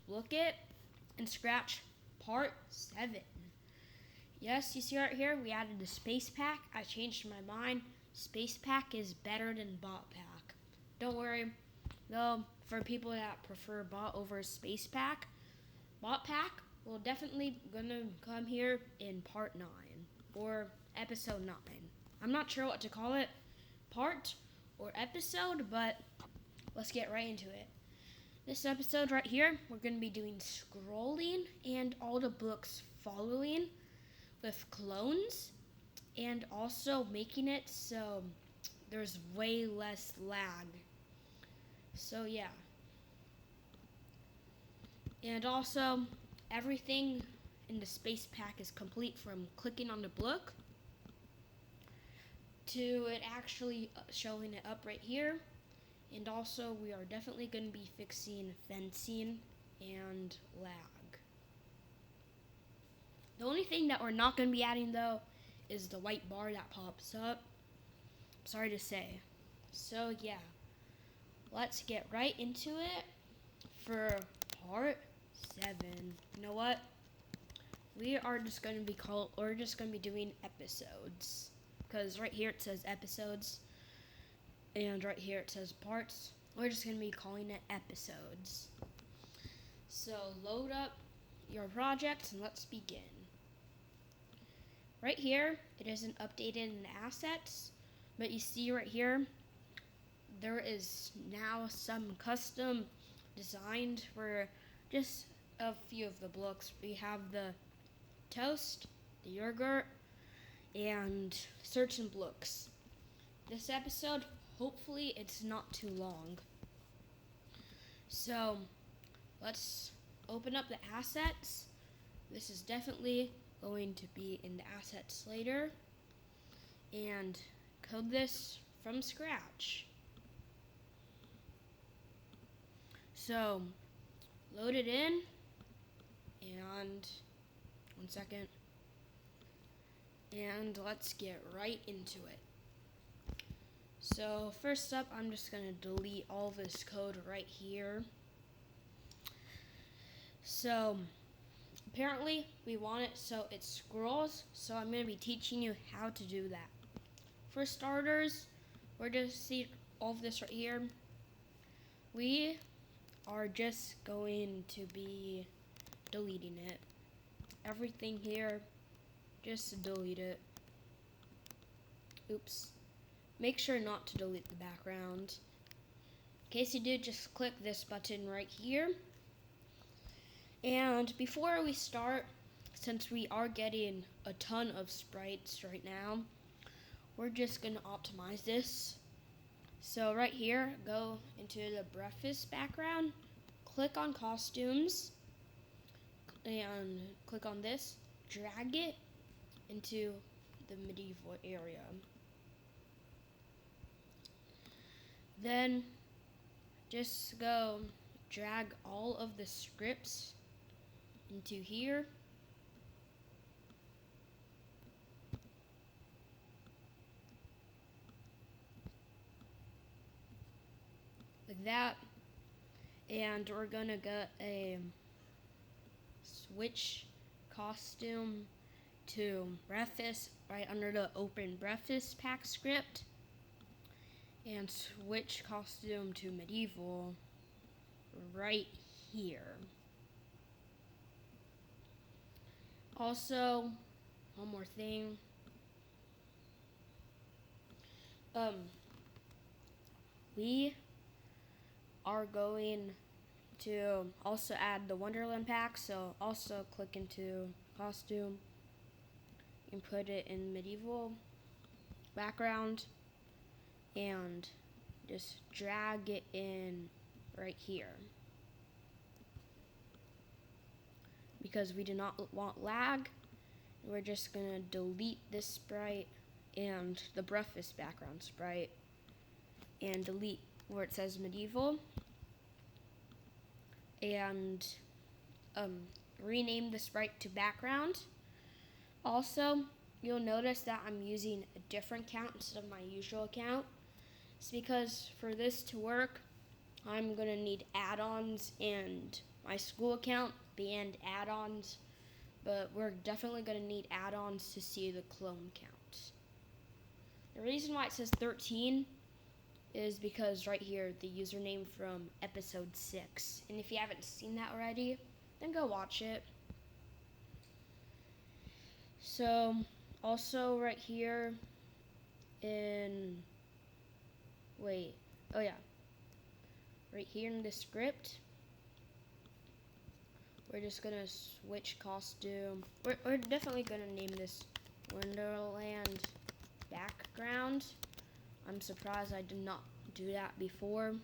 Blook and Scratch Part 7. Yes, you see right here, we added the Space Pack. I changed my mind. Space Pack is better than Bot Pack. Don't worry, though, for people that prefer Bot over Space Pack, Bot Pack will definitely gonna come here in Part 9 or Episode 9. I'm not sure what to call it, part or episode, but let's get right into it. This episode right here, we're going to be doing scrolling and all the books following with clones, and also making it so there's way less lag. So yeah. And also, everything in the Space Pack is complete from clicking on the book to it actually showing it up right here. And also, we are definitely going to be fixing fencing and lag. The only thing that we're not going to be adding, though, is the white bar that pops up. Sorry to say. So, yeah. Let's get right into it for Part 7. You know what? We're just going to be doing episodes. Because right here it says episodes. And right here it says parts. We're just going to be calling it episodes. So load up your projects and let's begin. Right here, it isn't updated in the assets, but you see right here, there is now some custom designed for just a few of the blocks. We have the toast, the yogurt, and certain blocks. This episode, hopefully it's not too long. So let's open up the assets. This is definitely going to be in the assets later. And code this from scratch. So load it in. And 1 second. And let's get right into it. So first up, I'm just going to delete all this code right here. So apparently we want it so it scrolls, so I'm going to be teaching you how to do that. For starters, we're just see all of this right here. We are just going to be deleting it. Everything here, just delete it. Oops. Make sure not to delete the background. In case you do, just click this button right here. And before we start, since we are getting a ton of sprites right now, we're just going to optimize this. So right here, go into the breakfast background, click on costumes, and click on this, drag it into the medieval area. Then just go drag all of the scripts into here. Like that. And we're gonna get a switch costume to breakfast right under the open breakfast pack script. And switch costume to medieval right here. Also, one more thing. We are going to also add the Wonderland pack, so also click into costume and put it in medieval background. And just drag it in right here. Because we do not want lag, we're just going to delete this sprite and the breakfast background sprite and delete where it says medieval and rename the sprite to background. Also, you'll notice that I'm using a different account instead of my usual account. It's because for this to work, I'm going to need add-ons and my school account banned add-ons, but we're definitely going to need add-ons to see the clone count. The reason why it says 13 is because right here, the username from episode 6. And if you haven't seen that already, then go watch it. So, also right here right here in the script, we're just gonna switch costume. We're definitely gonna name this Wonderland background. I'm surprised I did not do that before.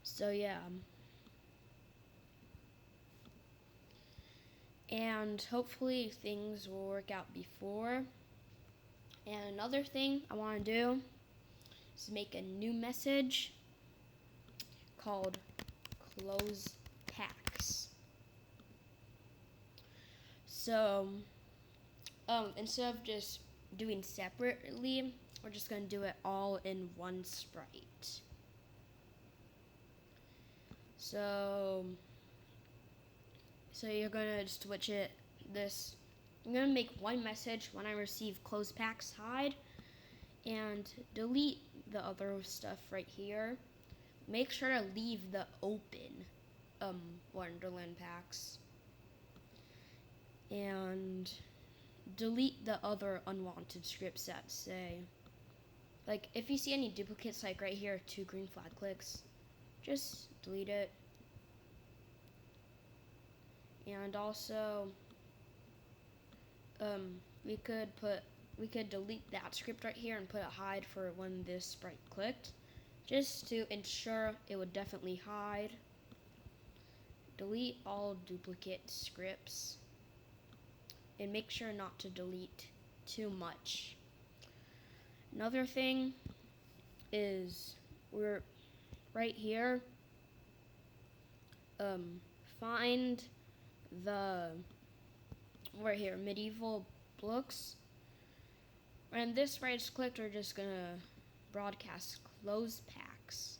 So yeah. And hopefully things will work out before. And another thing I want to do is make a new message called close packs. So instead of just doing separately, we're just going to do it all in one sprite. So you're going to switch it I'm going to make one message when I receive close packs hide and delete the other stuff right here. Make sure to leave the open Wonderland packs and delete the other unwanted scripts that say, like, if you see any duplicates, like right here, 2 green flag clicks, just delete it. And also, we could delete that script right here and put a hide for when this sprite clicked, just to ensure it would definitely hide. Delete all duplicate scripts and make sure not to delete too much. Another thing is we're right here, find the right here, medieval Blooks. When this sprite is clicked, we're just gonna broadcast close packs.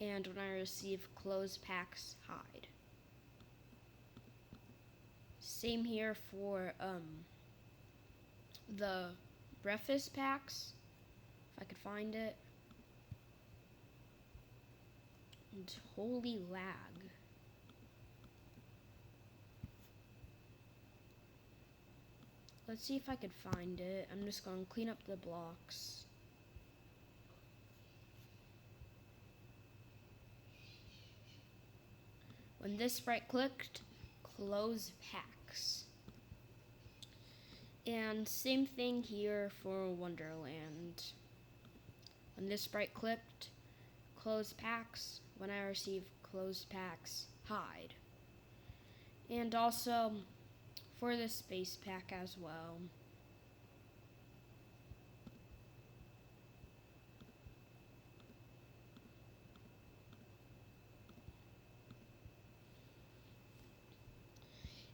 And when I receive close packs, hide. Same here for the breakfast packs, if I could find it. And holy lag. Let's see if I could find it. I'm just going to clean up the blocks. When this sprite clicked, close packs. And same thing here for Wonderland. When this sprite clicked, close packs. When I receive closed packs, hide. And also for the space pack as well.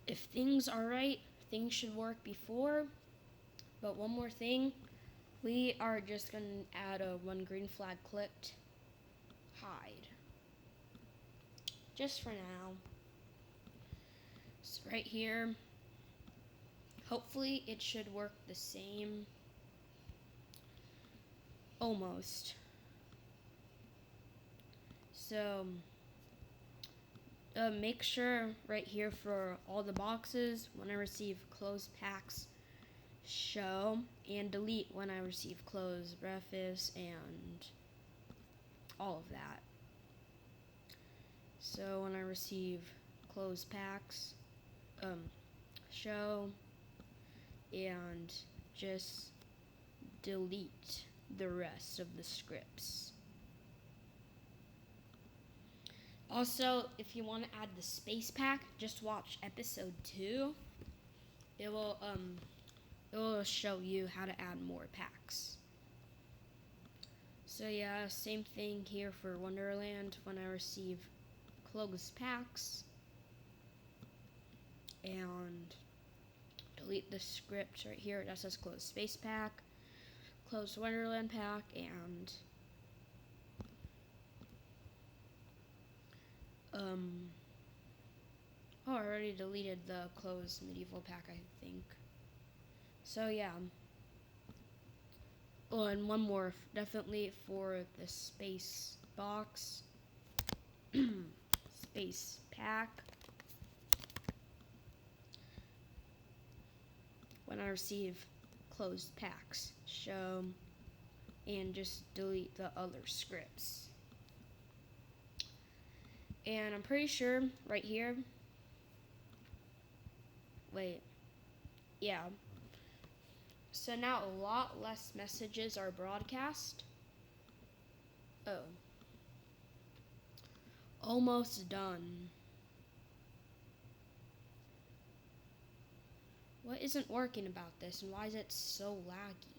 If things are right, things should work before. But one more thing, we are just going to add a 1 green flag clicked hide. Just for now. So right here, hopefully it should work the same. Almost. So make sure right here for all the boxes, when I receive closed packs, show, and delete when I receive closed breakfast and all of that. So when I receive closed packs, show, and just delete the rest of the scripts. Also, if you want to add the space pack, just watch episode 2. It will show you how to add more packs. So yeah, same thing here for Wonderland. When I receive closed packs, and delete the script right here that says closed space pack, closed Wonderland pack, and Oh, I already deleted the closed medieval pack, I think. So yeah. Oh, and one more, definitely for the space box. Space pack. When I receive closed packs, show and just delete the other scripts. And I'm pretty sure right here, wait, yeah. So now a lot less messages are broadcast. Oh. Almost done. What isn't working about this, and why is it so laggy?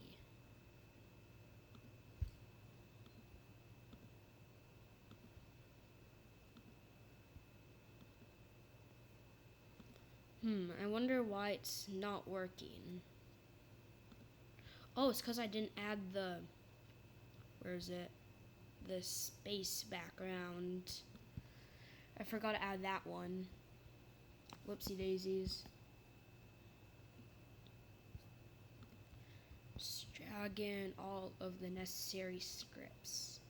I wonder why it's not working. Oh, it's because I didn't add the, where is it? The space background. I forgot to add that one. Whoopsie daisies. Just drag in all of the necessary scripts.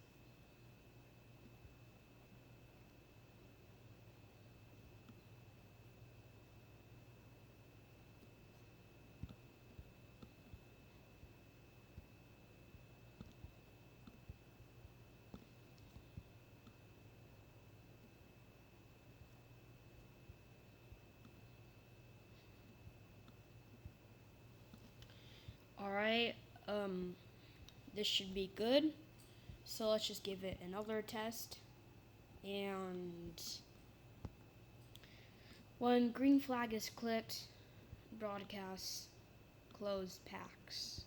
Alright, this should be good. So let's just give it another test. And when green flag is clicked, broadcast, close packs.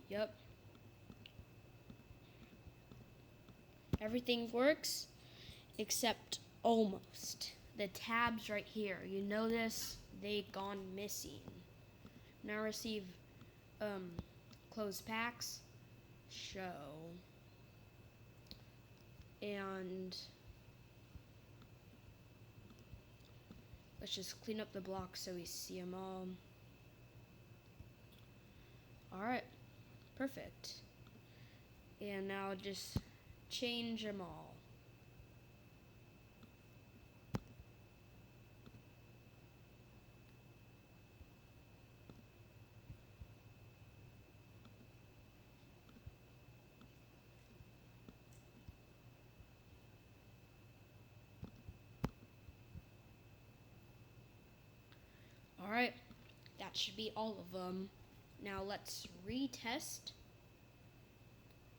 Yep. Everything works except almost. The tabs right here, you notice they gone missing. Now receive closed packs, show, and let's just clean up the blocks so we see them all. Alright, perfect. And now just change them all. Alright, that should be all of them. Now let's retest.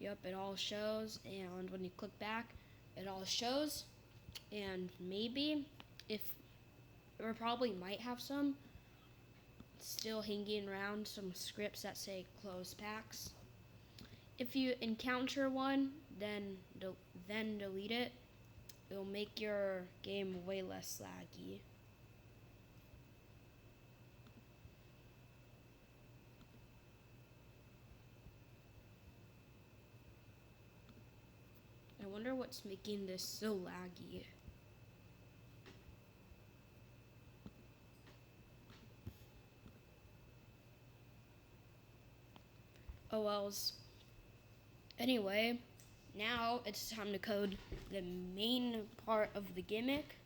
Yep, it all shows, and when you click back, it all shows. And maybe, if, or probably might have some still hanging around, some scripts that say close packs. If you encounter one, then delete it. It'll make your game way less laggy. I wonder what's making this so laggy. Oh wells. Anyway, now it's time to code the main part of the gimmick.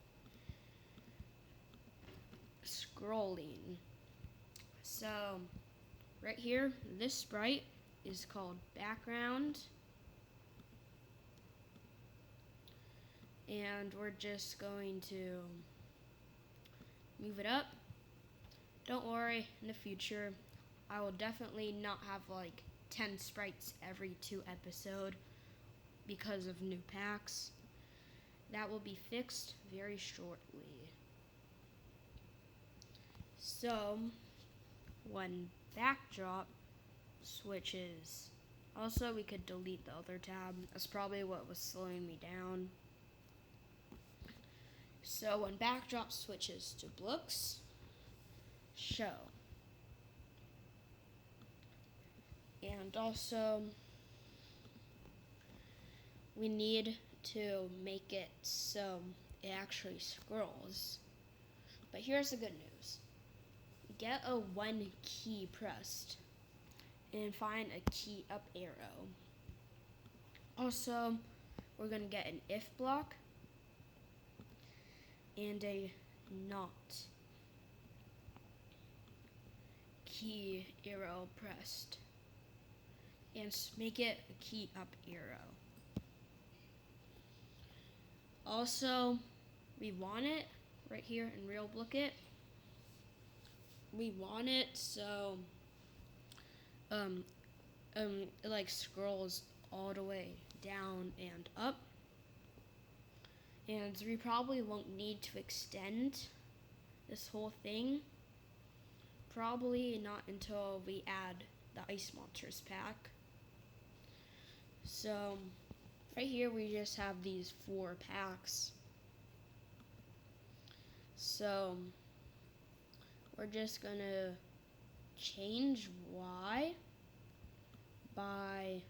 Scrolling. So, right here, this sprite is called background. And we're just going to move it up. Don't worry, in the future, I will definitely not have like 10 sprites every 2 episodes because of new packs. That will be fixed very shortly. So, when backdrop switches, also we could delete the other tab. That's probably what was slowing me down. So when backdrop switches to Blooks, show. And also, we need to make it so it actually scrolls. But here's the good news. Get a 1 key pressed and find a key up arrow. Also, we're going to get an if block and a not key arrow pressed, and make it a key up arrow. Also, we want it right here in real Blook-it. We want it so it like scrolls all the way down and up. And we probably won't need to extend this whole thing. Probably not until we add the Ice Monsters pack. So right here we just have these 4 packs. So we're just gonna change Y by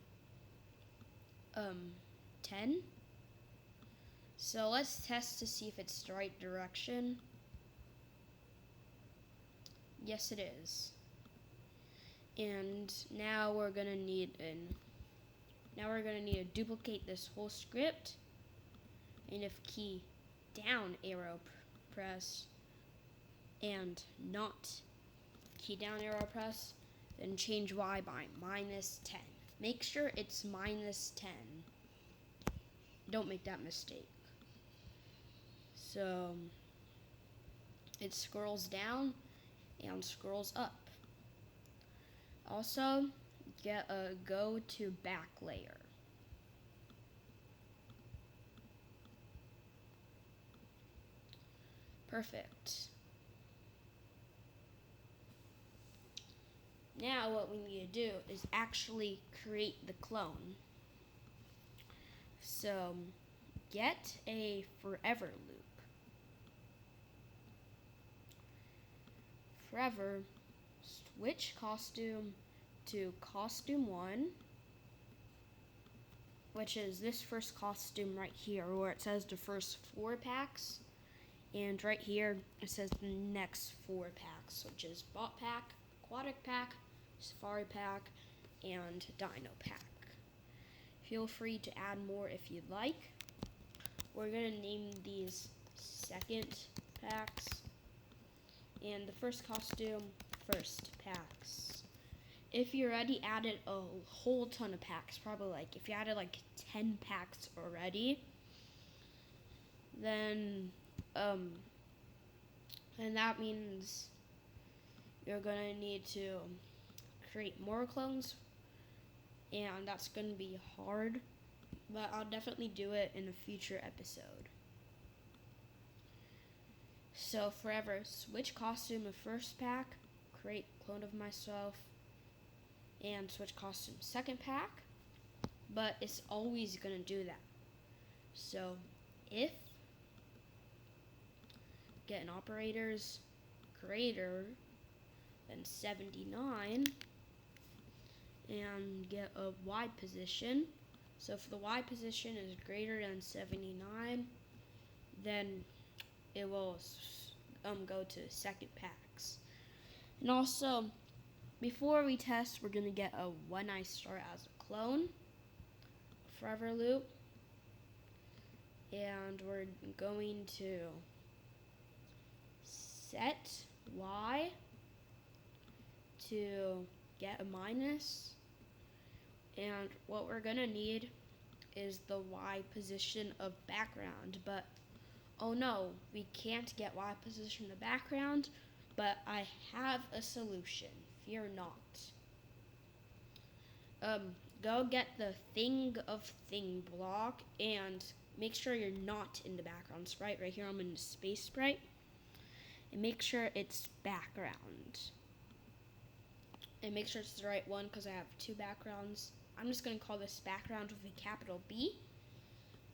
10. So let's test to see if it's the right direction. Yes, it is. And now we're gonna need to duplicate this whole script. And if key down arrow press and not key down arrow press, then change Y by -10. Make sure it's -10. Don't make that mistake. So it scrolls down and scrolls up. Also, go to back layer. Perfect. Now what we need to do is actually create the clone. So get a forever loop. Forever, switch costume to costume 1, which is this first costume right here where it says the first 4 packs. And right here it says the next 4 packs, which is Bot Pack, Aquatic Pack, Safari Pack, and Dino Pack. Feel free to add more if you'd like. We're going to name these second packs. And the first costume, first packs. If you already added a whole ton of packs, probably like if you added like 10 packs already, then and that means you're gonna need to create more clones, and that's gonna be hard, but I'll definitely do it in a future episode. So forever, switch costume of first pack, create clone of myself, and switch costume second pack, but it's always gonna do that. So if get an operators greater than 79 and get a Y position. So if the Y position is greater than 79, then it will go to second packs. And also, before we test, we're going to get a when I start as a clone, forever loop, and we're going to set Y to get a minus, and what we're going to need is the Y position of background, but oh no, we can't get Y position of background, but I have a solution. Fear not. Go get the thing of thing block and make sure you're not in the background sprite. Right here I'm in the space sprite. And make sure it's background. And make sure it's the right one because I have 2 backgrounds. I'm just going to call this background with a capital B.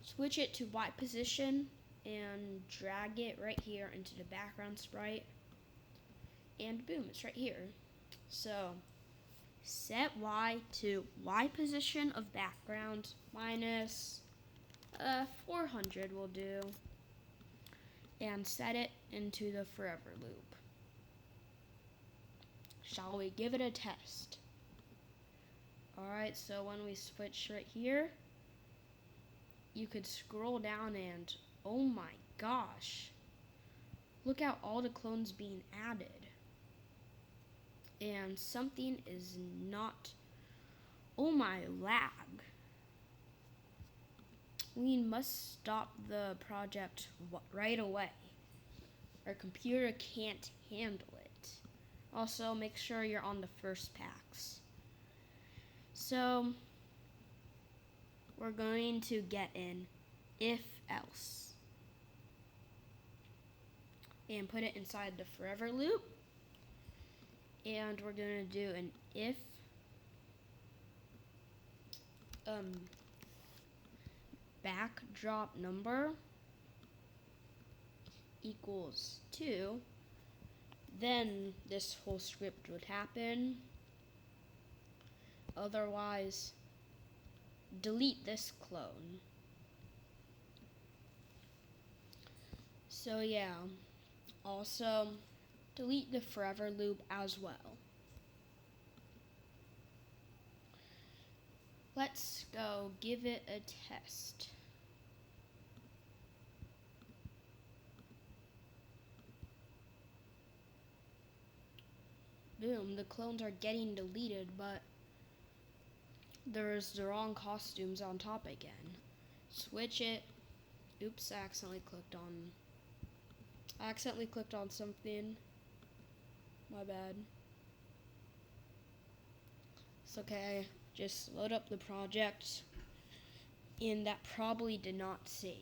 Switch it to Y position and drag it right here into the background sprite. And boom, it's right here. So set Y to Y position of background minus 400 will do, and set it into the forever loop. Shall we give it a test? Alright, so when we switch right here, you could scroll down and, oh my gosh, look at all the clones being added. And something is not, oh my, lag. We must stop the project right away. Our computer can't handle it. Also, make sure you're on the first packs. So, we're going to get an if else and put it inside the forever loop. And we're going to do an if backdrop number equals 2, then this whole script would happen. Otherwise, delete this clone. So yeah, also delete the forever loop as well. Let's go give it a test. Boom, the clones are getting deleted, but there's the wrong costumes on top again. Switch it. Oops, I accidentally clicked on something. My bad. It's okay. Just load up the project. And that probably did not save.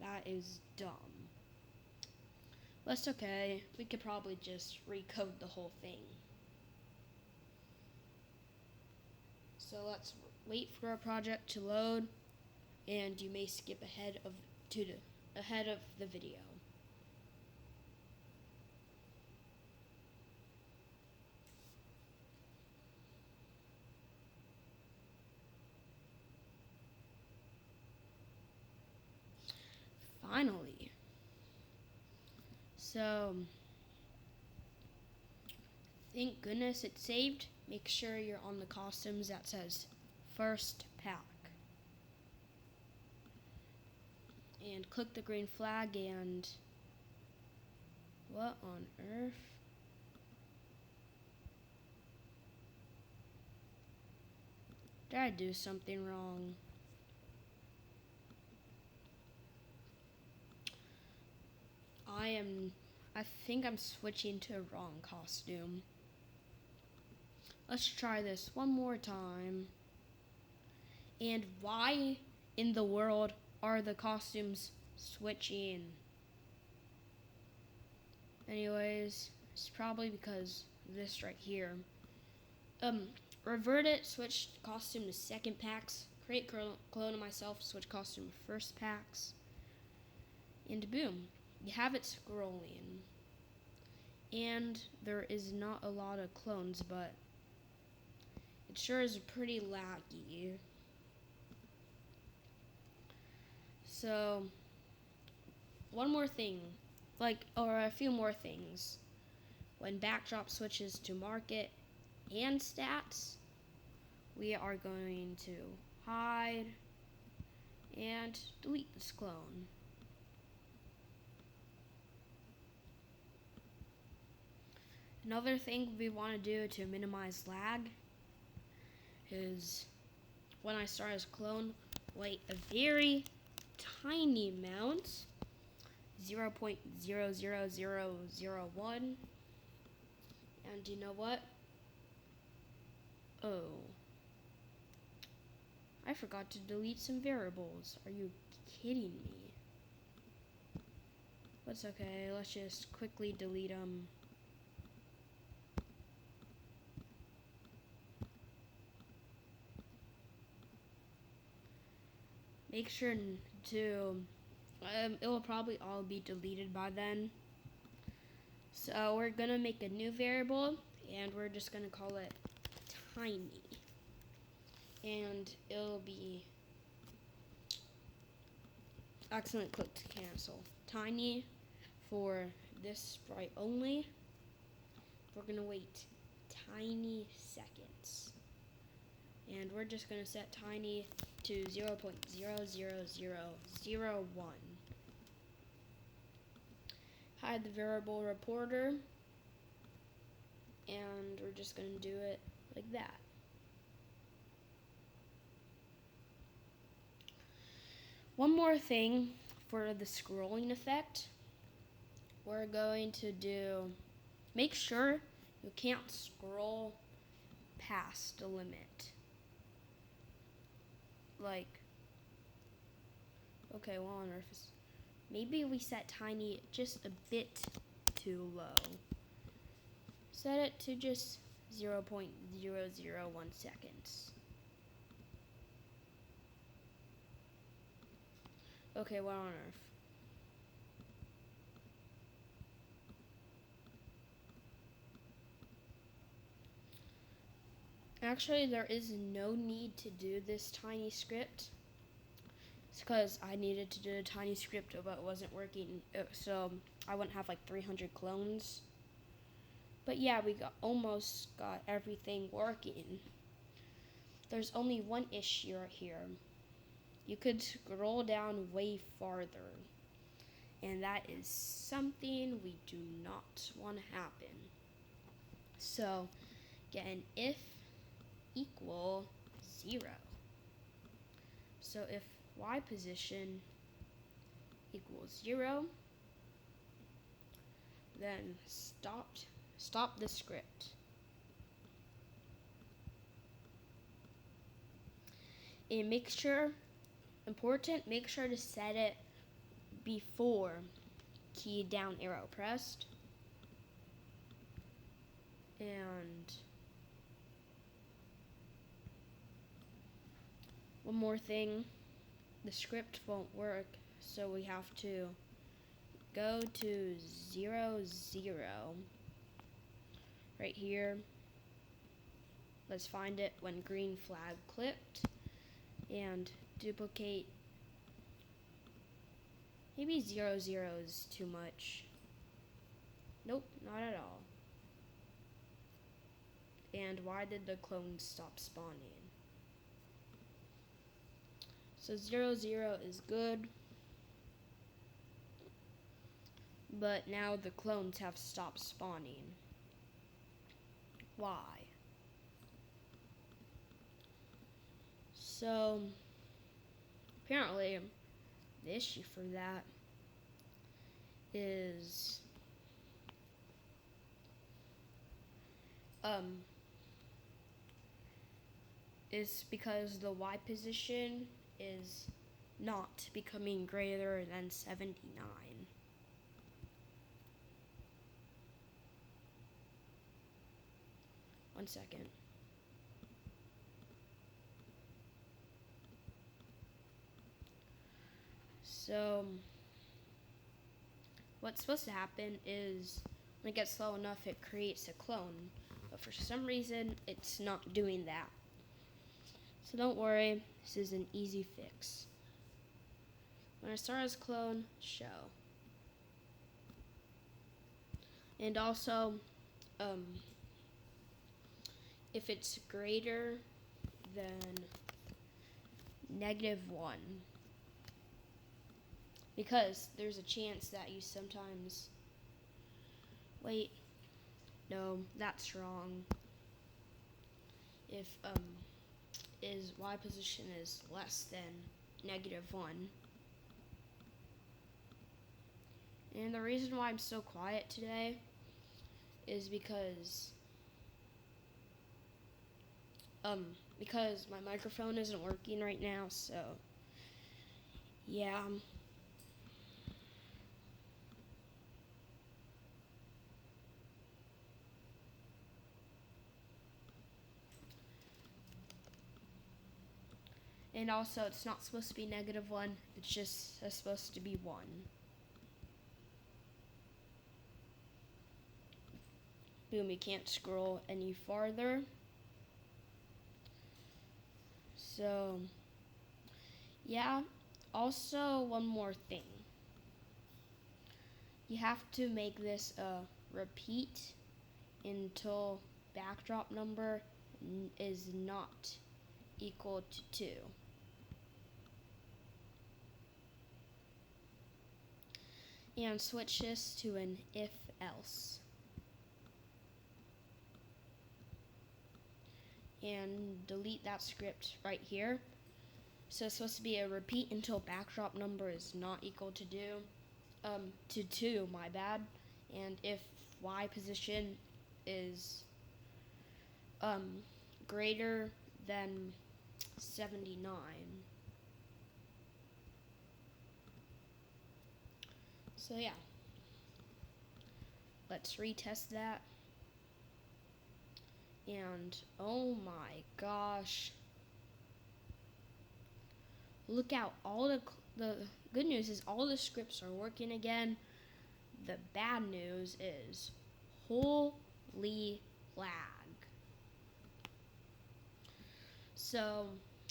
That is dumb. That's okay. We could probably just recode the whole thing. So let's wait for our project to load, and you may skip ahead of the video. Finally. So, thank goodness it saved. Make sure you're on the costumes that says first pack. And click the green flag and what on earth? Did I do something wrong? I think I'm switching to a wrong costume. Let's try this one more time. And why in the world are the costumes switching? Anyways, it's probably because of this right here. Revert it, switch costume to second packs, create clone of myself, switch costume to first packs, and boom, you have it scrolling. And there is not a lot of clones, but it sure is pretty laggy. So, one more thing, or a few more things. When backdrop switches to market and stats, we are going to hide and delete this clone. Another thing we want to do to minimize lag is when I start as clone, wait a very tiny amount, 0.00001, and you know what? Oh, I forgot to delete some variables. Are you kidding me? That's okay, let's just quickly delete them. Make sure to, it will probably all be deleted by then. So we're gonna make a new variable, and we're just gonna call it tiny. And it'll be accidentally click to cancel. Tiny for this sprite only. We're gonna wait tiny seconds. And we're just gonna set tiny to 0.00001. Hide the variable reporter. And we're just gonna do it like that. One more thing for the scrolling effect, we're going to do, make sure you can't scroll past the limit. Like, okay, well on earth is, maybe we set tiny just a bit too low. Set it to just 0.001 seconds. Okay, what on earth? Actually, there is no need to do this tiny script. It's because I needed to do a tiny script, but it wasn't working, so I wouldn't have like 300 clones. But yeah, we almost got everything working. There's only one issue right here. You could scroll down way farther, and that is something we do not want to happen. So get an if equal 0. So if y position equals 0, then stop the script. And make sure to set it before key down arrow pressed. And one more thing, the script won't work, so we have to go to 0, 0 right here. Let's find it when green flag clicked and duplicate. Maybe 0, 0 is too much. Nope, not at all. And why did the clones stop spawning? So 0, 0 is good, but now the clones have stopped spawning. Why? So apparently the issue for that is because the Y position is not becoming greater than 79. One second. So what's supposed to happen is when it gets slow enough, it creates a clone. But for some reason, it's not doing that. So don't worry, this is an easy fix. When I start as clone, show. And also, if it's greater than -1, because there's a chance that you sometimes, wait, no, that's wrong. If Y position is less than -1. And the reason why I'm so quiet today is because my microphone isn't working right now, so yeah. And also, it's not supposed to be -1, it's just supposed to be 1. Boom, you can't scroll any farther. So, yeah. Also, one more thing. You have to make this a repeat until backdrop number is not equal to 2. And switch this to an if else. And delete that script right here. So it's supposed to be a repeat until backdrop number is not equal to 2, my bad. And if Y position is greater than 79. So yeah. Let's retest that. And oh my gosh. Look out, all the good news is all the scripts are working again. The bad news is holy lag. So,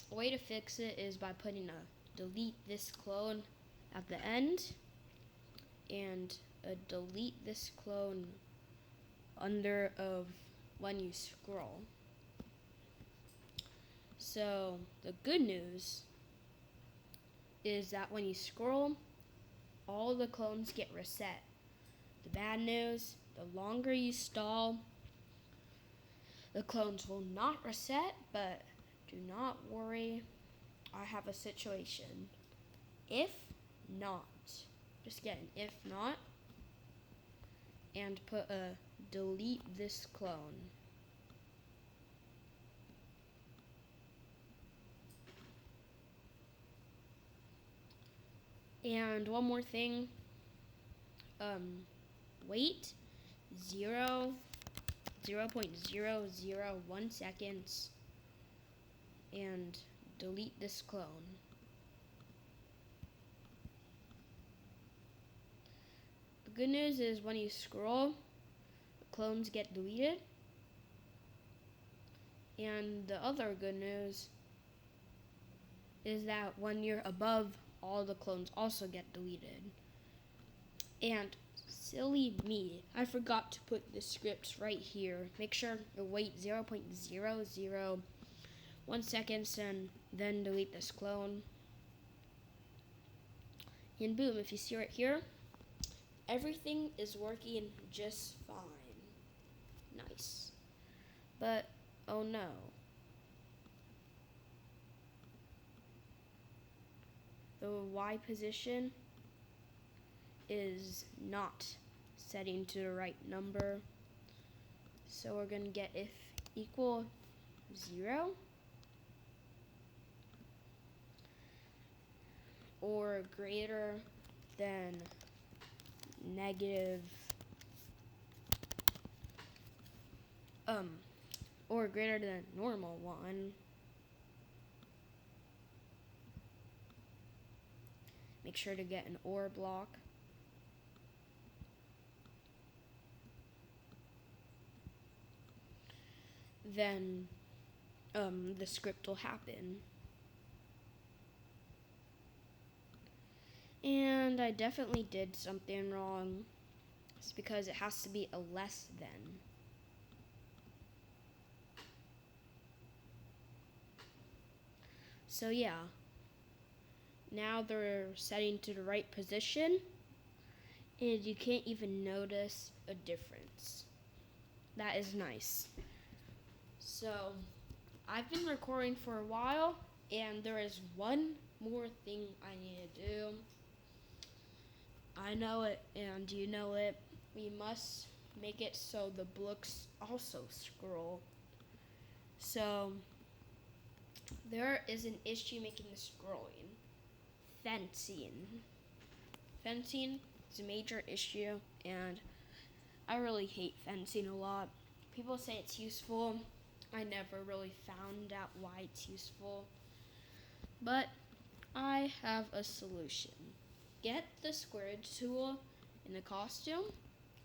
a way to fix it is by putting a delete this clone at the end and a delete this clone under of when you scroll. So, the good news is that when you scroll, all the clones get reset. The bad news, the longer you stall, the clones will not reset, but do not worry, I have a situation. If not, just get an if not, and put a delete this clone. And one more thing, wait 0.001 seconds and delete this clone. The good news is when you scroll, the clones get deleted. And the other good news is that when you're above, all the clones also get deleted. And silly me, I forgot to put the scripts right here. Make sure to wait 0.001 seconds and then delete this clone. And boom, if you see right here, everything is working just fine. Nice. But, oh no. The Y position is not setting to the right number. So we're going to get if equal 0 or greater than negative or greater than normal 1. Make sure to get an OR block. Then the script will happen. And I definitely did something wrong. It's because it has to be a less than. So yeah. Now they're setting to the right position, and you can't even notice a difference. That is nice. So, I've been recording for a while, and there is one more thing I need to do. I know it, and you know it. We must make it so the blooks also scroll. So, there is an issue making the scrolling. Fencing is a major issue, and I really hate fencing a lot. People say it's useful. I never really found out why it's useful. But I have a solution. Get the square tool in the costume,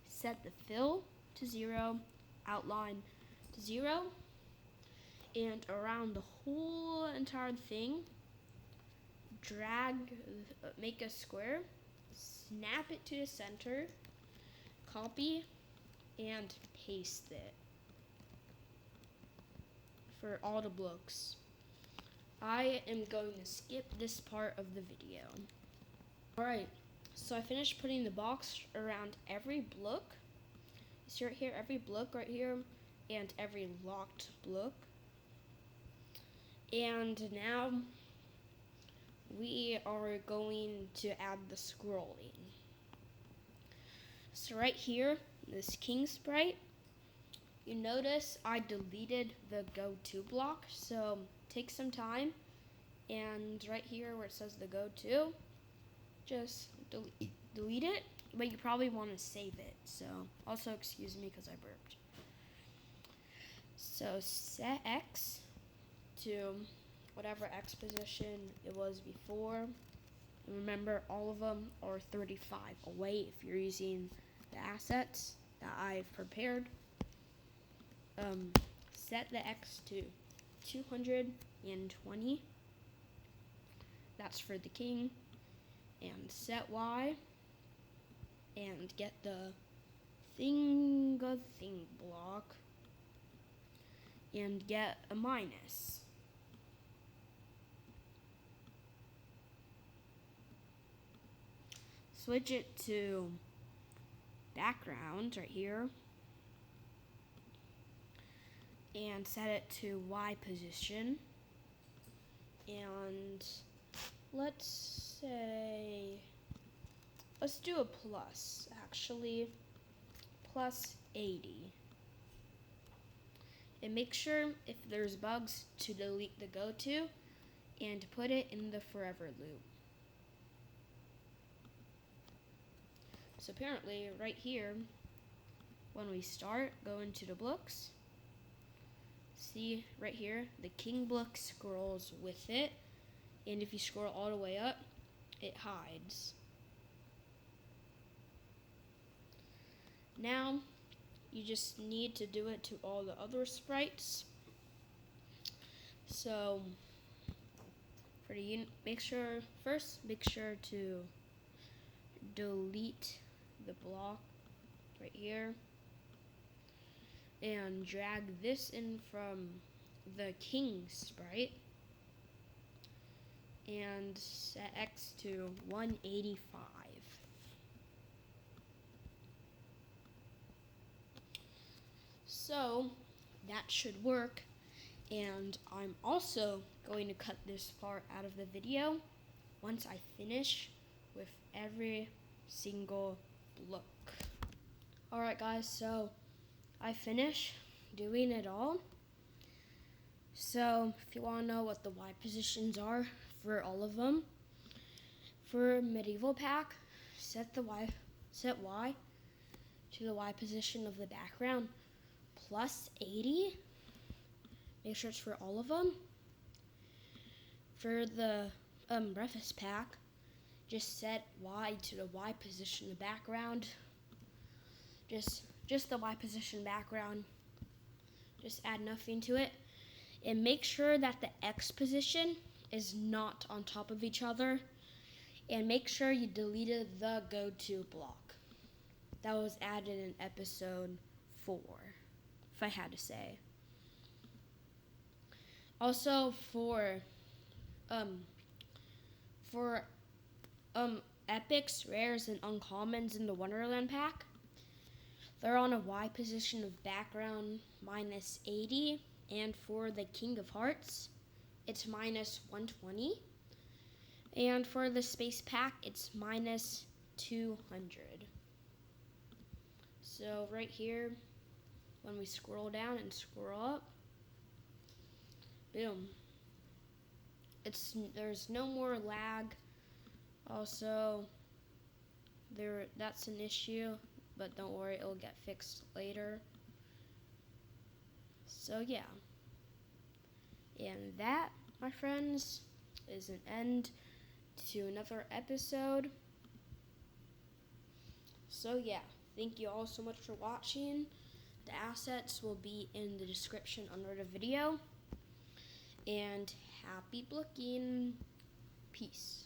set the fill to 0, outline to 0, and around the whole entire thing, make a square, snap it to the center, copy, and paste it for all the blocks. I am going to skip this part of the video. Alright, so I finished putting the box around every block. See right here, every block right here, and every locked block. And now we are going to add the scrolling. So right here, this king sprite, you notice I deleted the go to block, so take some time, and right here where it says the go to, just delete it, but you probably want to save it, so also excuse me because I burped. So set X to whatever X position it was before. And remember, all of them are 35 away if you're using the assets that I've prepared. Set the X to 220. That's for the king. And set Y. And get the thing block. And get a minus. Switch it to background right here. And set it to Y position. And let's do a plus, actually. Plus 80. And make sure if there's bugs to delete the go to and put it in the forever loop. So apparently right here, when we start, go into the blocks. See right here, the king block scrolls with it. And if you scroll all the way up, it hides. Now, you just need to do it to all the other sprites. So, for the make sure to delete the block right here and drag this in from the king sprite and set X to 185. So that should work, and I'm also going to cut this part out of the video once I finish with every single block. Alright guys, so I finished doing it all. So if you want to know what the Y positions are for all of them, for medieval pack, set Y to the Y position of the background plus 80. Make sure it's for all of them. For the breakfast pack, just set Y to the Y position of the background. Just the Y position background. Just add nothing to it. And make sure that the X position is not on top of each other. And make sure you deleted the go-to block. That was added in episode 4, if I had to say. Also for epics, rares, and uncommons in the Wonderland pack, they're on a Y position of background minus 80, and for the King of Hearts, it's minus 120, and for the Space pack, it's minus 200. So right here, when we scroll down and scroll up, boom. There's no more lag. Also, that's an issue, but don't worry, it'll get fixed later. So yeah. And that, my friends, is an end to another episode. So yeah, thank you all so much for watching. The assets will be in the description under the video. and happy blooking. Peace.